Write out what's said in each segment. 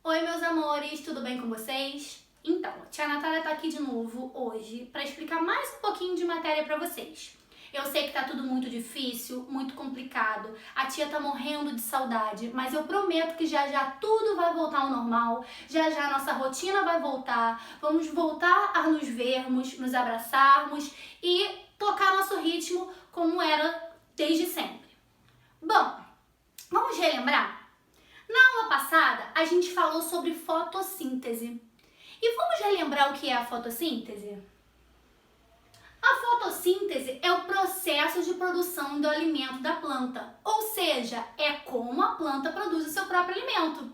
Oi, meus amores, tudo bem com vocês? Então, a tia Natália tá aqui de novo hoje para explicar mais um pouquinho de matéria para vocês. Eu sei que tá tudo muito difícil, muito complicado, a tia tá morrendo de saudade, mas eu prometo que já já tudo vai voltar ao normal, já já a nossa rotina vai voltar, vamos voltar a nos vermos, nos abraçarmos e tocar nosso ritmo como era desde sempre. Bom, vamos relembrar? Na aula passada, a gente falou sobre fotossíntese. E vamos relembrar o que é a fotossíntese? A fotossíntese é o processo de produção do alimento da planta, ou seja, é como a planta produz o seu próprio alimento.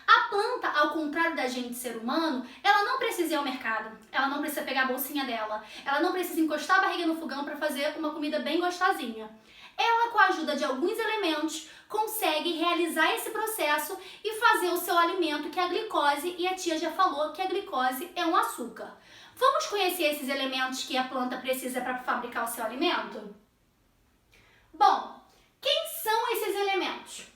A planta, ao contrário da gente, ser humano, ela não precisa ir ao mercado, ela não precisa pegar a bolsinha dela, ela não precisa encostar a barriga no fogão para fazer uma comida bem gostosinha. Ela, com a ajuda de alguns elementos, consegue realizar esse processo e fazer o seu alimento, que é a glicose, e a tia já falou que a glicose é um açúcar. Vamos conhecer esses elementos que a planta precisa para fabricar o seu alimento? Bom, quem são esses elementos?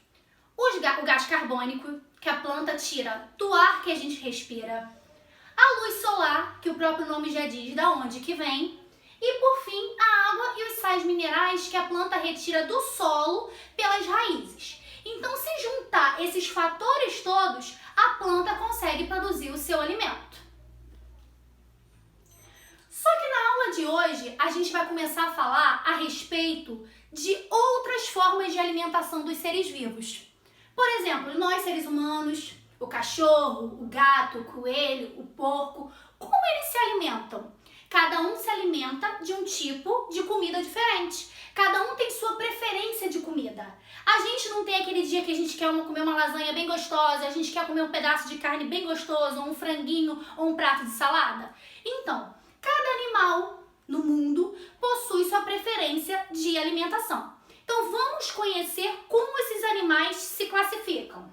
O gás carbônico, que a planta tira do ar que a gente respira, a luz solar, que o próprio nome já diz de onde que vem, e por fim, a água e os sais minerais que a planta retira do solo pelas raízes. Então, se juntar esses fatores todos, a planta consegue produzir o seu alimento. Só que na aula de hoje, a gente vai começar a falar a respeito de outras formas de alimentação dos seres vivos. Por exemplo, nós seres humanos, o cachorro, o gato, o coelho, o porco, como eles se alimentam? Cada um se alimenta de um tipo de comida diferente. Cada um tem sua preferência de comida. A gente não tem aquele dia que a gente quer comer uma lasanha bem gostosa, a gente quer comer um pedaço de carne bem gostoso, ou um franguinho, ou um prato de salada. Então, cada animal no mundo possui sua preferência de alimentação. Então, vamos conhecer como esses animais se classificam.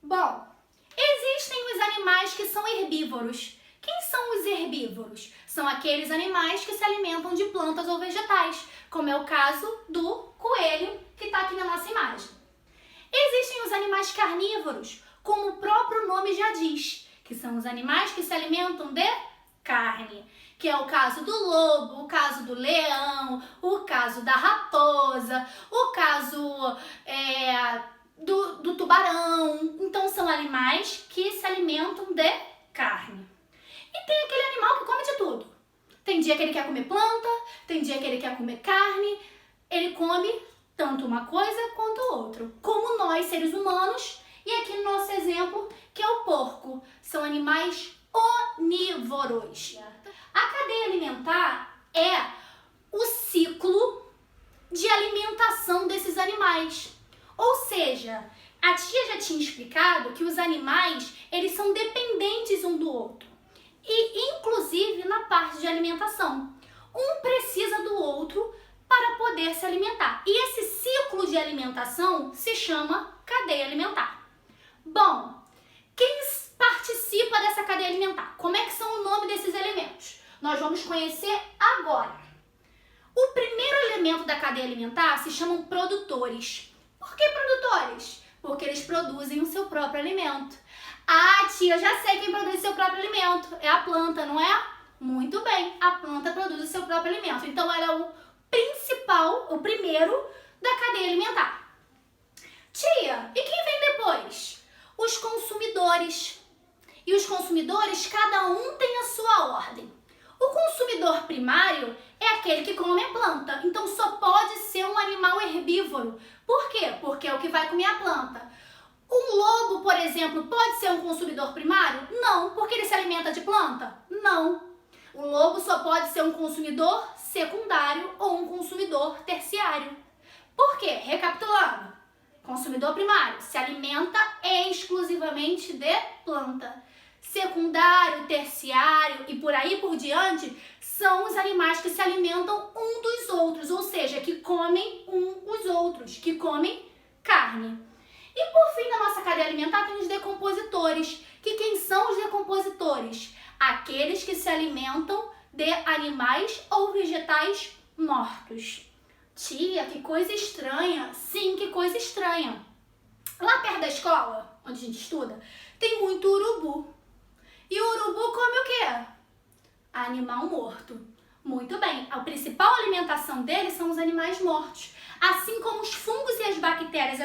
Bom, existem os animais que são herbívoros. Quem são os herbívoros? São aqueles animais que se alimentam de plantas ou vegetais, como é o caso do coelho que está aqui na nossa imagem. Existem os animais carnívoros, como o próprio nome já diz, que são os animais que se alimentam de carne, que é o caso do lobo, o caso do leão, o caso da raposa, o caso do tubarão. Então, são animais que se alimentam de carne. E tem aquele animal que come de tudo. Tem dia que ele quer comer planta, tem dia que ele quer comer carne. Ele come tanto uma coisa quanto outra. Como nós, seres humanos, e aqui no nosso exemplo, que é o porco. São animais onívoros. A cadeia alimentar é o ciclo de alimentação desses animais. Ou seja, a tia já tinha explicado que os animais, eles são dependentes um do outro. E, inclusive, na parte de alimentação. Um precisa do outro para poder se alimentar. E esse ciclo de alimentação se chama cadeia alimentar. Bom, quem participa dessa cadeia alimentar? Como é que são o nome desses elementos? Nós vamos conhecer agora. O primeiro elemento da cadeia alimentar se chamam produtores. Por que produtores? Porque eles produzem o seu próprio alimento. Ah, tia, eu já sei quem produz o seu próprio alimento. É a planta, não é? Muito bem, a planta produz o seu próprio alimento. Então, ela é o principal, o primeiro da cadeia alimentar. Tia, e quem vem depois? Os consumidores. E os consumidores, cada um tem a sua ordem. O consumidor primário é aquele que come a planta. Então, só pode ser um animal herbívoro. Por quê? Porque é o que vai comer a planta. Um lobo, por exemplo, pode ser um consumidor primário? Não, porque ele se alimenta de planta? Não. O lobo só pode ser um consumidor secundário ou um consumidor terciário. Por quê? Recapitulando. Consumidor primário se alimenta exclusivamente de planta. Secundário, terciário e por aí por diante são os animais que se alimentam um dos outros, ou seja, que comem os outros, que comem carne. E por fim, na nossa cadeia alimentar tem os decompositores. Que quem são os decompositores? Aqueles que se alimentam de animais ou vegetais mortos. Tia, que coisa estranha. Sim, que coisa estranha. Lá perto da escola, onde a gente estuda, tem muito urubu. E o urubu come o quê? Animal morto. Muito bem, a principal alimentação deles são os animais mortos. Assim como os fungos e as bactérias,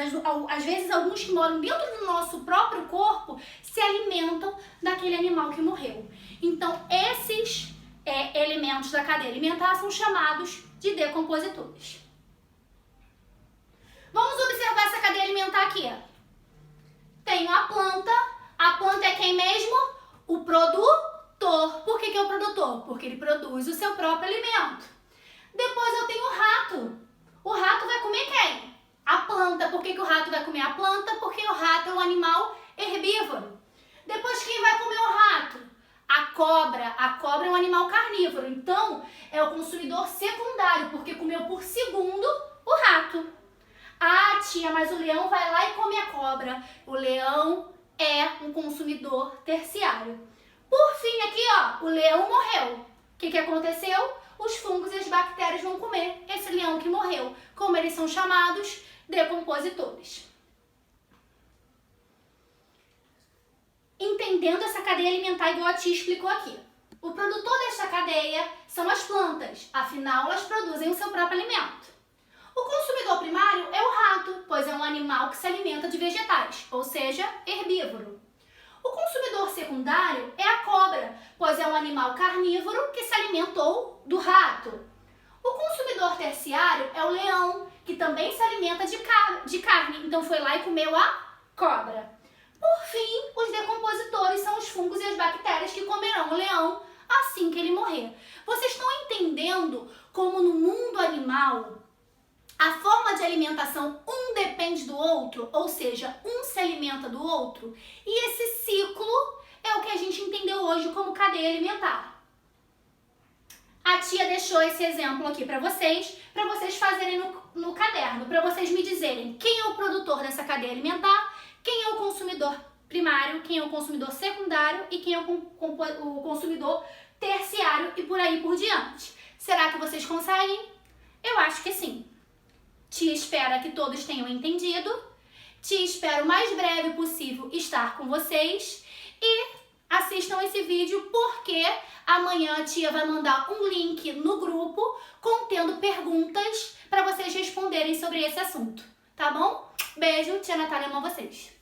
às vezes alguns que moram dentro do nosso próprio corpo, se alimentam daquele animal que morreu. Então, esses elementos da cadeia alimentar são chamados de decompositores. Vamos observar essa cadeia alimentar aqui. Tenho a planta é quem mesmo? O produtor. Por que é o produtor? Porque ele produz o seu próprio alimento. Depois eu tenho o rato. O rato vai comer quem? A planta. Por que o rato vai comer a planta? Porque o rato é um animal herbívoro. Depois quem vai comer o rato? A cobra. A cobra é um animal carnívoro. Então é o consumidor secundário, porque comeu por segundo o rato. Ah, tia, mas o leão vai lá e come a cobra. O leão é um consumidor terciário. Por fim, aqui, ó, o leão morreu. O que aconteceu? Os fungos e as bactérias vão comer esse leão que morreu. Como eles são chamados? Decompositores. Entendendo essa cadeia alimentar igual a tia explicou aqui. O produtor desta cadeia são as plantas. Afinal, elas produzem o seu próprio alimento. O consumidor primário é o rato, pois é um animal que se alimenta de vegetais, ou seja, herbívoro. O consumidor secundário é a cobra, pois é um animal carnívoro que se alimentou do rato. O consumidor terciário é o leão, que também se alimenta de carne, então foi lá e comeu a cobra. Por fim, os decompositores são os fungos e as bactérias que comerão o leão assim que ele morrer. Vocês estão entendendo como no mundo animal a forma de alimentação, um depende do outro, ou seja, um se alimenta do outro? E esse ciclo é o que a gente entendeu hoje como cadeia alimentar. A tia deixou esse exemplo aqui para vocês fazerem no caderno, para vocês me dizerem quem é o produtor dessa cadeia alimentar, quem é o consumidor primário, quem é o consumidor secundário e quem é o consumidor terciário e por aí por diante. Será que vocês conseguem? Eu acho que sim. Tia espera que todos tenham entendido. Tia espera o mais breve possível estar com vocês. E assistam esse vídeo porque amanhã a tia vai mandar um link no grupo contendo perguntas para vocês responderem sobre esse assunto. Tá bom? Beijo, tia Natália ama vocês.